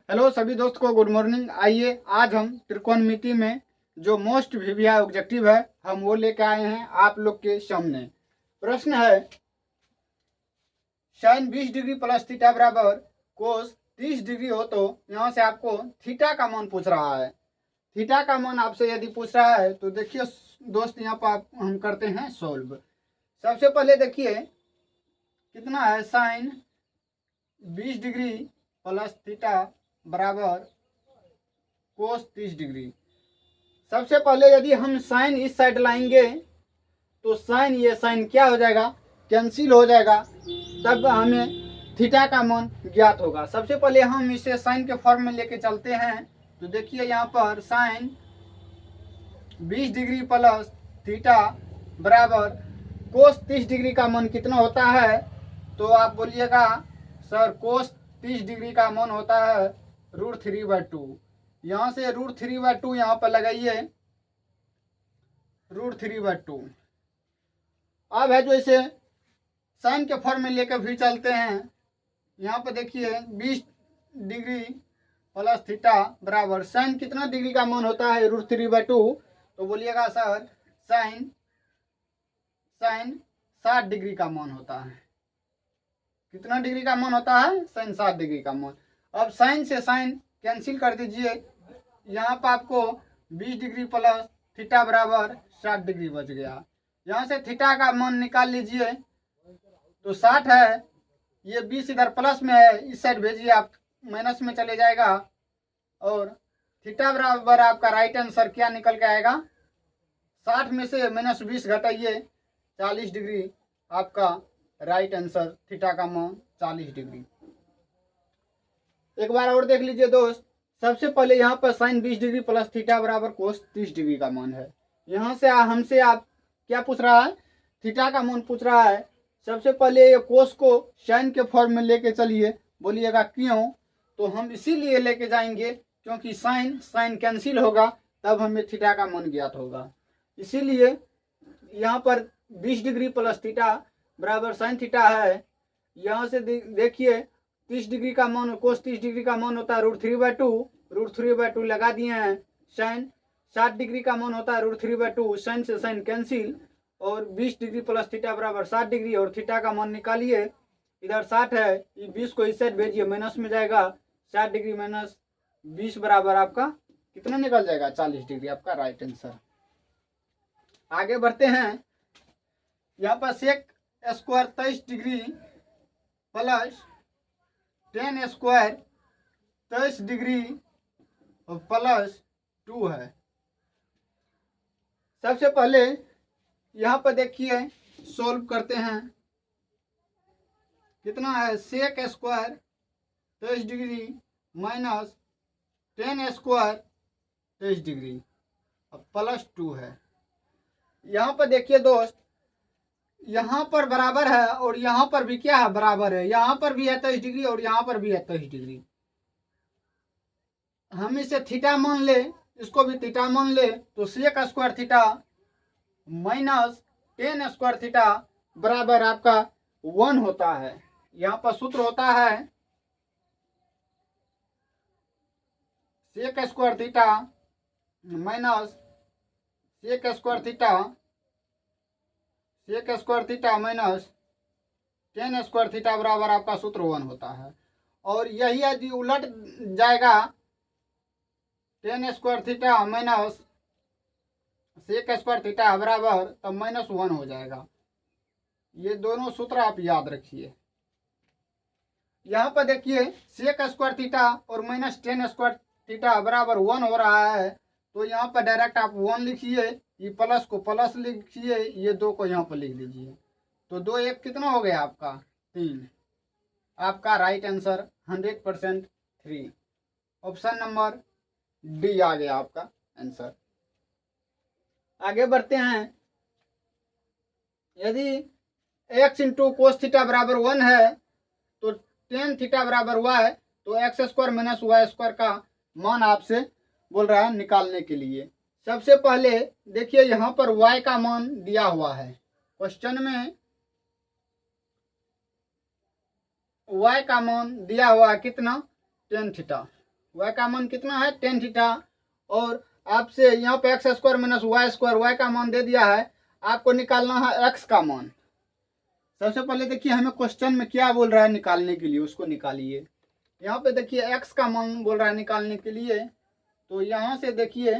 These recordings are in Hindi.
हेलो सभी दोस्त को गुड मॉर्निंग। आइए आज हम त्रिकोणमिति में जो मोस्ट वीवीआई ऑब्जेक्टिव है हम वो लेकर आए हैं आप लोग के सामने। प्रश्न है साइन 20 डिग्री प्लस थीटा बराबर कोस 30 डिग्री हो तो यहाँ से आपको थीटा का मान पूछ रहा है। थीटा का मान आपसे यदि पूछ रहा है तो देखिए दोस्त यहाँ पर हम करते हैं सॉल्व। सबसे पहले देखिए कितना है साइन 20 डिग्री प्लस थीटा बराबर कोस 30 डिग्री। सबसे पहले यदि हम साइन इस साइड लाएंगे तो साइन ये साइन क्या हो जाएगा, कैंसिल हो जाएगा, तब हमें थीटा का मान ज्ञात होगा। सबसे पहले हम इसे साइन के फॉर्म में लेके चलते हैं तो देखिए यहाँ पर साइन 20 डिग्री प्लस थीटा बराबर कोस 30 डिग्री का मान कितना होता है, तो आप बोलिएगा सर कोस 30 डिग्री का मान होता है √3/2। यहाँ से √3/2 यहाँ पर लगाइए, √3/2। अब है जो इसे साइन के फॉर्म में लेकर भी चलते हैं। यहाँ पर देखिए 20 डिग्री प्लस थीटा बराबर साइन कितना डिग्री का मान होता है √3/2, तो बोलिएगा सर साइन 60 डिग्री का मान होता है। कितना डिग्री का मान होता है, साइन 60 डिग्री का मान। अब साइन से साइन कैंसिल कर दीजिए, यहाँ पर आपको 20 डिग्री प्लस थीटा बराबर 60 डिग्री बच गया। यहाँ से थीटा का मान निकाल लीजिए तो 60 है, ये 20 इधर प्लस में है, इस साइड भेजिए आप माइनस में चले जाएगा और थीटा बराबर आपका राइट आंसर क्या निकल के आएगा, 60 में से -20 घटाइए 40 डिग्री आपका राइट आंसर। थीटा का मान 40 डिग्री। एक बार और देख लीजिए दोस्त। सबसे पहले यहाँ पर साइन 20 डिग्री प्लस थीटा बराबर कोस 30 डिग्री का मान है। यहाँ से हमसे आप क्या पूछ रहा है, थीटा का मान पूछ रहा है। सबसे पहले ये कोस को साइन के फॉर्म में लेके चलिए, बोलिएगा क्यों, तो हम इसीलिए लेके जाएंगे क्योंकि साइन साइन कैंसिल होगा तब हमें थीटा का मान ज्ञात होगा। इसीलिए यहाँ पर 20 डिग्री प्लस थीटा बराबर साइन थीटा है। यहाँ से देखिए 30 डिग्री का मान, कोस 30 डिग्री का मान होता है √3/2, √3/2 लगा दिए हैं। साइन 60 डिग्री का मान होता है √3/2, साइन से साइन कैंसिल, और 20 डिग्री प्लस थीटा बराबर 60 डिग्री, और थीटा का मान निकालिए। इधर 60 है, 20 को इस साइड भेजिए माइनस में जाएगा, 60 डिग्री माइनस 20 बराबर आपका कितना निकल जाएगा, 40 डिग्री आपका राइट आंसर। आगे बढ़ते हैं। यहाँ पर sec square 23 degree plus tan square 23 degree plus 2 है। सबसे पहले यहाँ पर देखिए सोल्व करते हैं। कितना है, sec square 23 degree minus tan square 23 degree plus 2 है। यहाँ पर देखिए दोस्त, यहाँ पर बराबर है और यहाँ पर भी क्या है, बराबर है। यहाँ पर भी है 23 डिग्री और यहाँ पर भी है 23 डिग्री। हम इसे थीटा मान ले, इसको भी थीटा मान ले, तो sec square theta minus tan square theta बराबर आपका 1 होता है। यहाँ पर सूत्र होता है sec square theta minus sec square theta minus tan square theta बराबर आपका सूत्र 1 होता है। और यही यदि उलट जाएगा, tan square theta minus sec square theta बराबर तब -1 हो जाएगा। ये दोनों सूत्र आप याद रखिए। यहाँ पर देखिए सेक स्क्वायर थीटा और माइनस tan स्क्वायर थीटा बराबर 1 हो रहा है, तो यहाँ पर डायरेक्ट आप 1 लिखिए, ये प्लस को प्लस लिखिए, ये 2 को यहाँ पर लिख दीजिए, तो 2 1 कितना हो गया आपका 3। आपका right answer 100% 3। Option number D आ गया आपका आंसर। आगे बढ़ते हैं। यदि x इंटू कोस थीटा बराबर 1 है तो tan थीटा बराबर y, तो x² माइनस y² का मान आपसे बोल रहा है निकालने के लिए। सबसे पहले देखिए यहाँ पर y का मान दिया हुआ है क्वेश्चन में, y का मान दिया हुआ है कितना, tan थीटा। y का मान कितना है टेन थीटा, और आपसे यहाँ पे x square minus y square, y का मान दे दिया है, आपको निकालना है x का मान। सबसे पहले देखिए हमें क्वेश्चन में क्या बोल रहा है निकालने के लिए, उसको निकालिए। यहाँ पे देखिए x का मान बोल रहा है निकालने के लिए, तो यहाँ से देखिए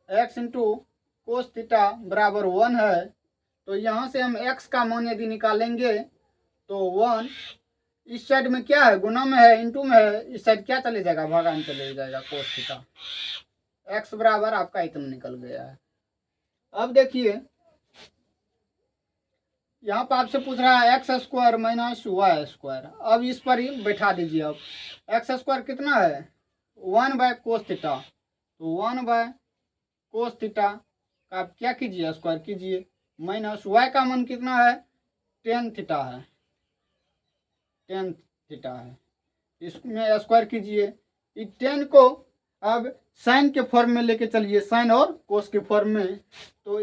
x इंटू कोस थीटा बराबर 1 है, तो यहाँ से हम x का मान यदि निकालेंगे तो 1, इस साइड में क्या है गुना में है इंटू में है, इस साइड क्या चले जाएगा भागान चले जाएगा कोस थीटा, x बराबर आपका इतना निकल गया है। अब देखिए यहाँ पर आपसे पूछ रहा है x square minus y square, अब इस पर ही बैठा दीजिए। अब एक्स स्क्वायर कितना है 1 बाय कोस थीटा, तो 1 बाय कोस थीटा का आप क्या कीजिए स्क्वायर कीजिए, माइनस वाई का मान कितना है टेन थीटा है, टेन थीटा है, इसमें स्क्वायर कीजिए। इस टेन को अब साइन के फॉर्म में लेके चलिए, साइन और कोस के फॉर्म में, तो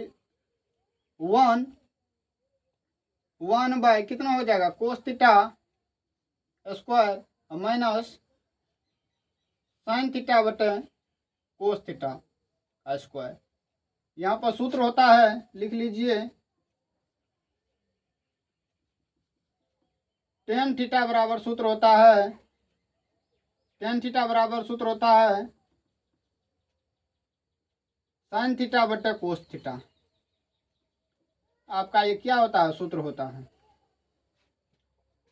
1 बाय कितना हो जाएगा cos theta square minus sine theta बटे कोस थीटा स्क्वायर। यहाँ पर सूत्र होता है, लिख लीजिए, टेन थीटा बराबर सूत्र होता है, टेन थीटा बराबर सूत्र होता है साइन थीटा बटे कोस थीटा। आपका ये क्या होता है सूत्र होता है।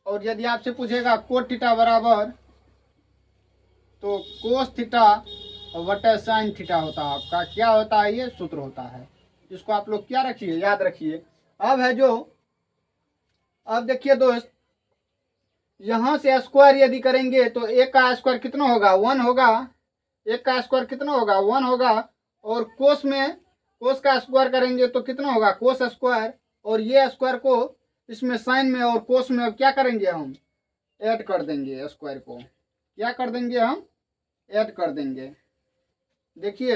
और यदि आपसे पूछेगा कोट थीटा बराबर, तो कोस थीटा बटे साइन थीटा होता है, आपका क्या होता है ये सूत्र होता है। इसको आप लोग क्या रखिए याद रखिए। अब है जो, अब देखिए दोस्त, यहाँ से स्क्वायर यदि करेंगे तो एक का स्क्वायर कितना होगा 1 होगा, एक का स्क्वायर कितना होगा 1 होगा, और कोस में कोस का स्क्वायर करेंगे तो कितना होगा कोस स्क्वायर, और ये स्क्वायर को इसमें साइन में और कोस में क्या करेंगे हम ऐड कर देंगे, स्क्वायर को क्या कर देंगे हम ऐड कर देंगे। देखिए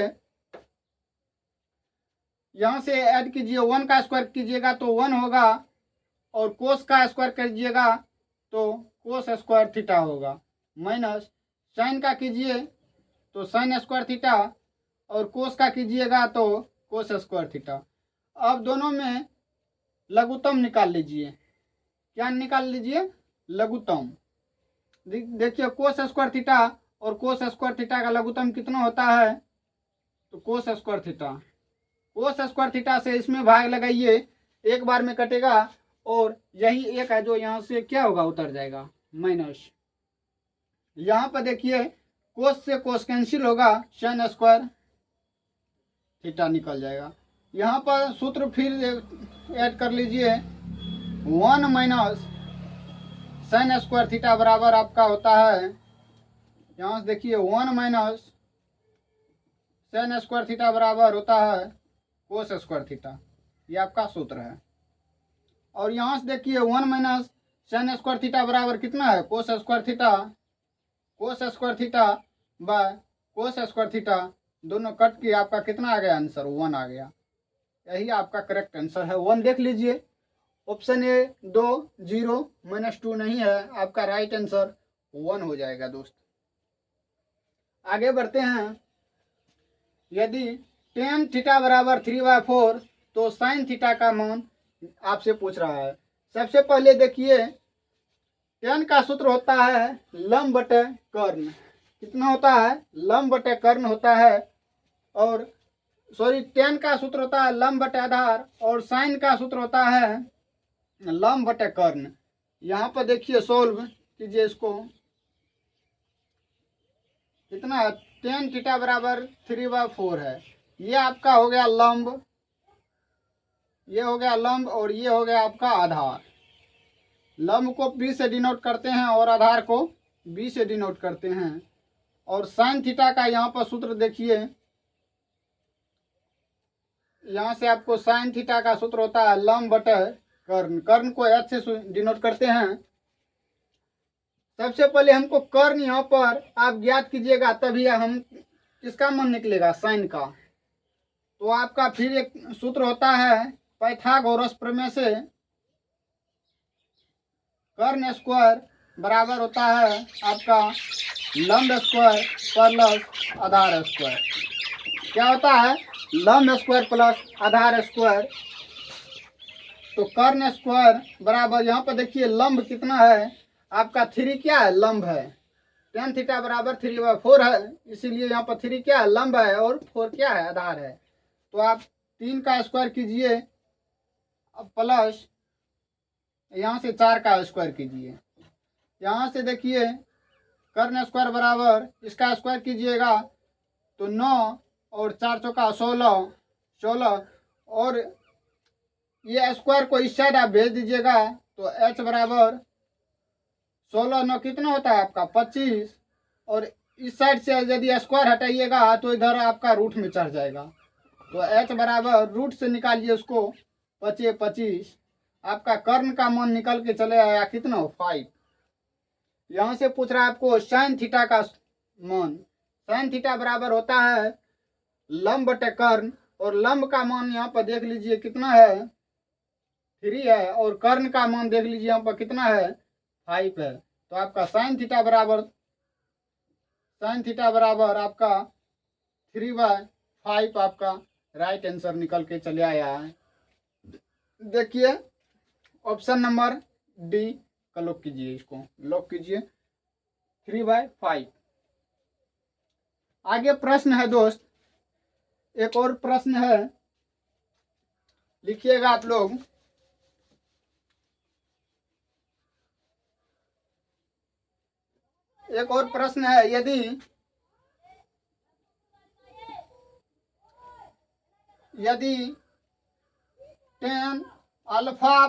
यहाँ से ऐड कीजिए, 1 का स्क्वायर कीजिएगा तो 1 होगा, और कोस का स्क्वायर कीजिएगा तो कोस स्क्वायर थीटा होगा, माइनस साइन का कीजिए तो साइन स्क्वायर थीटा, और कोस का कीजिएगा तो कोस स्क्वायर थीटा। अब दोनों में लघुत्तम निकाल लीजिए, क्या निकाल लीजिए लघुत्तम। देखिए कोस स्क्वायर थीटा और कोस स्क्वायर थीटा का लघुत्तम कितना होता है, तो cos square theta, cos square theta से इसमें भाग लगाइए, एक बार में कटेगा, और यही एक है जो यहाँ से क्या होगा उतर जाएगा माइनस। यहाँ पर देखिए कोस से कोस कैंसिल होगा, साइन स्क्वायर थीटा निकल जाएगा। यहाँ पर सूत्र फिर ऐड कर लीजिए, 1 माइनस साइन स्क्वायर थीटा बराबर आपका होता है, यहाँ से देखिए 1 माइनस साइन स्क्वायर थीटा बराबर होता है कोस स्क्वायर थीटा, ये आपका सूत्र है। और यहाँ से देखिए 1 माइनस साइन स्क्वायर थीटा बराबर कितना है cos square theta, cos square theta by cos square theta, दोनों कट के आपका कितना आ गया आंसर 1 आ गया। यही आपका करेक्ट आंसर है 1। देख लीजिए ऑप्शन ए 2 0 -2 नहीं है, आपका राइट आंसर 1 हो जाएगा दोस्त। आगे बढ़ते हैं। यदि टेन थीटा बराबर 3/4 तो साइन थीटा का मान आपसे पूछ रहा है। सबसे पहले देखिए टेन का सूत्र होता है लंब बटे कर्ण, कितना होता है लंब बटे कर्ण होता है, और सॉरी टेन का सूत्र होता है लंब बटे आधार, और साइन का सूत्र होता है लंब बटे कर्ण। यहाँ पर देखिए सोल्व कीजिए इसको, कितना है टेन थीटा बराबर 3/4 है, ये आपका हो गया लंब, ये हो गया लंब, और ये हो गया आपका आधार। लंब को b से डिनोट करते हैं और आधार को b से डिनोट करते हैं। और साइन थीटा का यहाँ पर सूत्र देखिए, यहाँ से आपको साइन थीटा का सूत्र होता है लंब बटे कर्ण, कर्ण को h से डिनोट करते हैं। सबसे पहले हमको कर्ण यहाँ पर आप ज्ञात कीजिएगा, तभी हम किसका मान निकलेगा साइन का। तो आपका फिर एक सूत्र होता है पाइथागोरस प्रमेय से, कर्ण स्क्वायर बराबर होता है आपका लंब स्क्वायर प्लस आधार स्क्वायर। क्या होता है? लंब स्क्वायर प्लस आधार स्क्वायर। तो कर्ण स्क्वायर बराबर, यहाँ पर देखिए लंब कितना है आपका 3 क्या है? लंब है। tan थीटा बराबर 3/4 है, इसीलिए यहाँ पर 3 क्या है? लंब है, और 4 क्या है? आधार है। तो आप 3 का स्क्वायर कीजिए प्लस यहाँ से 4 का स्क्वायर कीजिए। यहाँ से देखिए कर्ण स्क्वायर बराबर इसका स्क्वायर कीजिएगा तो 9 और 4 चौका 16, और ये स्क्वायर को इस साइड आप भेज दीजिएगा तो h बराबर 16 9 कितना होता है आपका 25, और इस साइड से यदि स्क्वायर हटाइएगा तो इधर आपका रूट में चढ़ जाएगा। तो h बराबर रूट से निकालिए उसको 25, आपका कर्ण का मान निकल के चले आया कितना? 5। यहाँ से पूछ रहा है आपको साइन थीटा का मान। साइन थीटा बराबर होता है लंब बटे कर्ण, और लंब का मान यहाँ पर देख लीजिए कितना है? 3 है, और कर्ण का मान देख लीजिए यहाँ पर कितना है? 5 है। तो आपका साइन थीटा बराबर आपका 3/5 आपका राइट आंसर निकल के चले आया है। देखिए ऑप्शन नंबर डी का लॉक कीजिए, इसको लॉक कीजिए 3/5। आगे प्रश्न है दोस्त, एक और प्रश्न है, लिखिएगा आप लोग। एक और प्रश्न है, यदि tan अल्फा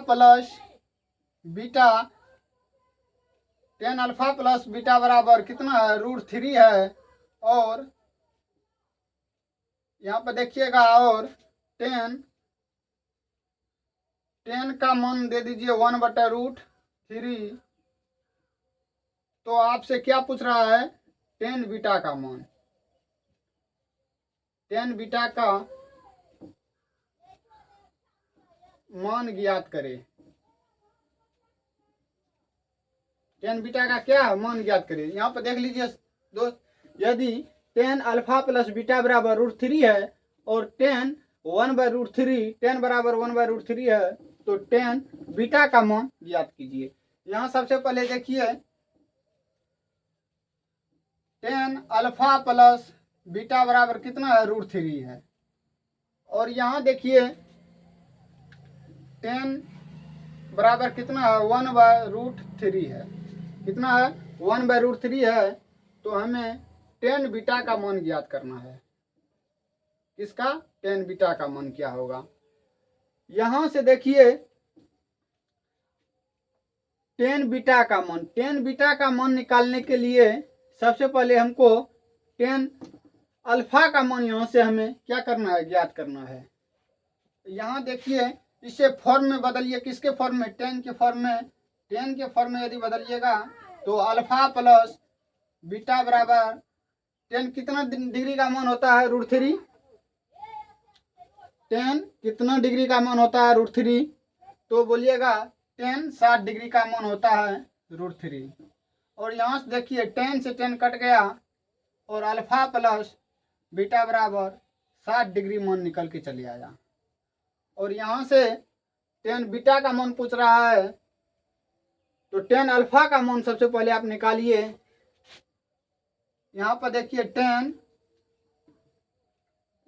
प्लस बीटा बराबर कितना है? √3 है, और यहाँ पर देखिएगा, और tan का मान दे दीजिए 1/√3। तो आपसे क्या पूछ रहा है? tan बीटा का मान। tan बीटा का मान ज्ञात करें। tan बीटा का क्या मान ज्ञात करें? यहाँ पर देख लीजिए दोस्त, यदि tan अल्फा प्लस बीटा बराबर √3 है, और tan 1/√3, tan बराबर 1/√3 है, तो tan बीटा का मान ज्ञात कीजिए। यहाँ सबसे पहले देखिए tan अल्फा प्लस बीटा बराबर कितना है? √3 है, और यहाँ देखिए tan बराबर कितना है? 1/√3 है। कितना है? 1/√3 है। तो हमें tan बीटा का मान ज्ञात करना है। किसका? tan बीटा का मान क्या होगा? यहां से देखिए tan बीटा का मान निकालने के लिए सबसे पहले हमको tan अल्फा का मान यहां से हमें क्या करना है? ज्ञात करना है। यहाँ देखिए इसे फॉर्म में बदलिए। किसके फॉर्म में? tan के फॉर्म में यदि बदलिएगा तो अल्फा प्लस बीटा बराबर tan कितना डिग्री का मान होता है? √3। tan कितना डिग्री का मान होता है? √3। तो बोलिएगा tan 60 डिग्री का मान होता है √3। और यहाँ से देखिए tan से tan कट गया, और अल्फा प्लस बीटा बराबर 60 डिग्री मान निकल के चले आया। और यहाँ से tan बीटा का मान पूछ रहा है, तो tan अल्फा का मान सबसे पहले आप निकालिए। यहाँ पर देखिए tan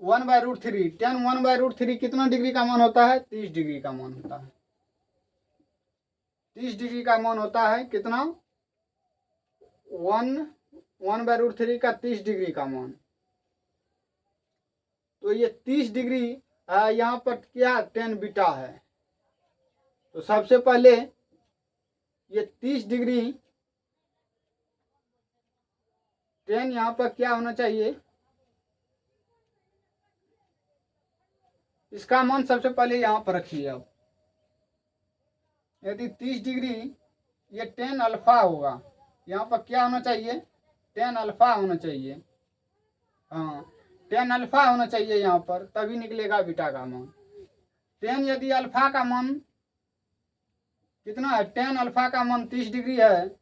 1/√3, tan 1/√3 कितना डिग्री का मान होता है? 30 डिग्री का मान होता है। 30 डिग्री का मान होता है कितना? 1/√3 का 30 डिग्री का मान। तो ये 30 डिग्री यहाँ पर क्या? tan बीटा है। तो सबसे पहले ये 30 डिग्री tan यहाँ पर क्या होना चाहिए? इसका मान सबसे पहले यहाँ पर रखिए। अब यदि 30 डिग्री ये tan अल्फा होगा, यहाँ पर क्या होना चाहिए? tan अल्फा होना चाहिए। हाँ, tan अल्फा होना चाहिए यहाँ पर, तभी निकलेगा बीटा का मान। tan यदि अल्फा का मान कितना है? tan अल्फा का मान 30 डिग्री है,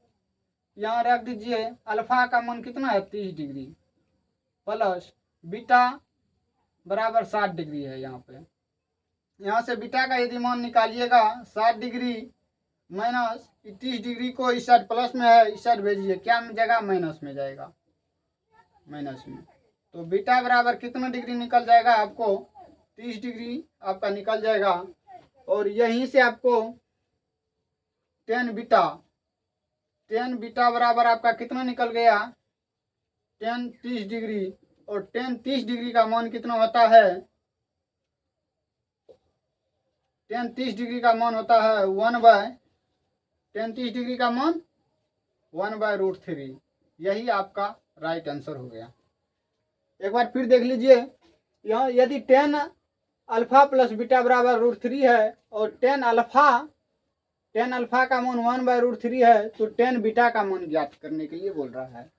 यहाँ रख दीजिए अल्फा का मान कितना है 30 डिग्री प्लस बीटा बराबर 60 डिग्री है। यहाँ से बीटा का यदि मान निकालिएगा 60 डिग्री माइनस 30 डिग्री को इस साइड प्लस में है, इस साइड भेजिए, क्या में जाएगा माइनस में जाएगा, माइनस में। तो बीटा बराबर कितना डिग्री निकल जाएगा आपको 30 डिग्री आपका निकल जाएगा। और यहीं से आपको टेन बीटा बराबर आपका कितना निकल गया 30 डिग्री। और 30 डिग्री का मान कितना होता है 30 डिग्री का मान होता है 30 डिग्री का मान 1/√3। यही आपका राइट आंसर हो गया। एक बार फिर देख लीजिए, यहाँ यदि 10 अल्फा प्लस बीटा बराबर √3 है और 10 अल्फा का मान 1/√3 है तो 10 बीटा का मान ज्ञात करने के लिए बोल रहा है।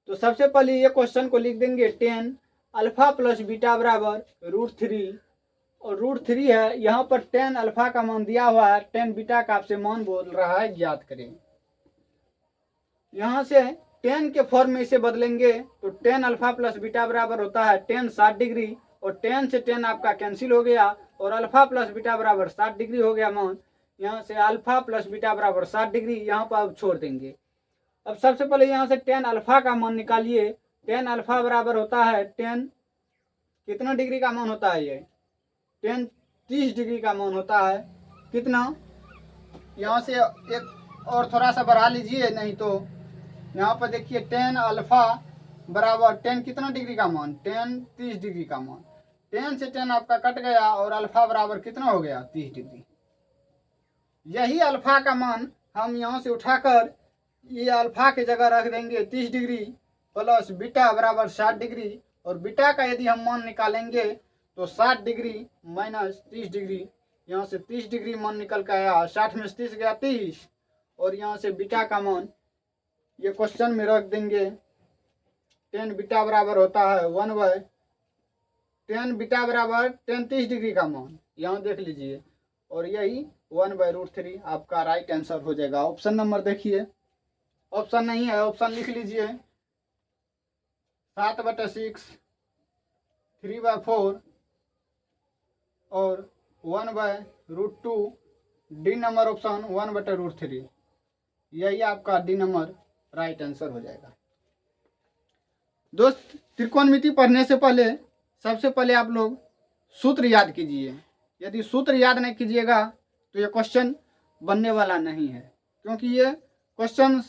तो सबसे पहले ये क्वेश्चन को लिख देंगे 10 अल्फा प्लस बीटा बराबर √3 और √3 है। यहाँ पर 10 अल्फा का मान दिया हुआ है, 10 बीटा का आपसे मान बोल रहा है ज्ञात करें। यहाँ से 10 के फॉर्म में इसे बदलेंगे तो 10 अल्फा प्लस बीटा बराबर होता है 10 60 डिग्री और 10 से 10 आपका कैंसिल हो गया और अल्फा प्लस बीटा बराबर 60 डिग्री हो गया मान। यहाँ से अल्फा प्लस बीटा बराबर 60 डिग्री यहाँ पर आप छोड़ देंगे। अब सबसे पहले यहाँ से 10 अल्फा का मान निकालिए। 10 अल्फा बराबर होता है 10 कितना डिग्री का मान होता है ये 30 डिग्री का मान होता है। कितना यहाँ से एक और थोड़ा सा बढ़ा लीजिए, नहीं तो यहाँ पर देखिए 10 अल्फा बराबर 10 कितना डिग्री का मान 30 डिग्री का मान। 10 से 10 आपका कट गया और अल्फा बराबर कितना हो गया 30 डिग्री। यही अल्फा का मान हम यहाँ से उठाकर ये अल्फा की जगह रख देंगे 30 डिग्री प्लस बीटा बराबर 60 डिग्री और बीटा का यदि हम मान निकालेंगे तो 60 डिग्री माइनस 30 डिग्री। यहाँ से 30 डिग्री मान निकल के आया, 60 में 30 गया 30 और यहाँ से बीटा का मान ये क्वेश्चन में रख देंगे। 10 बीटा बराबर होता है 10 बीटा बराबर 30 डिग्री का मान यहाँ देख लीजिए और यही 1/√3 आपका राइट आंसर हो जाएगा। ऑप्शन नंबर देखिए, ऑप्शन नहीं है, ऑप्शन लिख लीजिए 7/6 3/4 और 1/√2 डी नंबर ऑप्शन 1/√3। यही आपका डी नंबर राइट आंसर हो जाएगा। दोस्त त्रिकोणमिति पढ़ने से पहले सबसे पहले आप लोग सूत्र याद कीजिए। यदि सूत्र याद नहीं कीजिएगा तो ये क्वेश्चन बनने वाला नहीं है, क्योंकि ये क्वेश्चन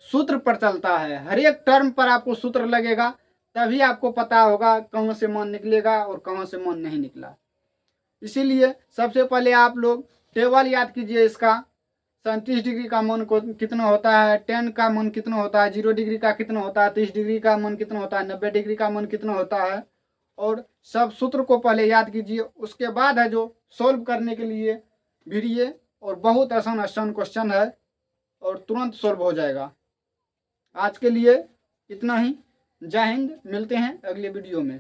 सूत्र पर चलता है। हर एक टर्म पर आपको सूत्र लगेगा, तभी आपको पता होगा कहाँ से मान निकलेगा और कहाँ से मान नहीं निकला। इसीलिए सबसे पहले आप लोग टेबल याद कीजिए इसका। 37 डिग्री का मान कितना होता है, 10 का मान कितना होता है, 0 डिग्री का कितना होता है, 30 डिग्री का मान कितना होता है, 90 डिग्री का मान कितना होता है, और सब सूत्र को पहले याद कीजिए। उसके बाद है जो सोल्व करने के लिए भिड़िए और बहुत आसान क्वेश्चन है और तुरंत सोल्व हो जाएगा। आज के लिए इतना ही। जय हिंद, मिलते हैं अगले वीडियो में।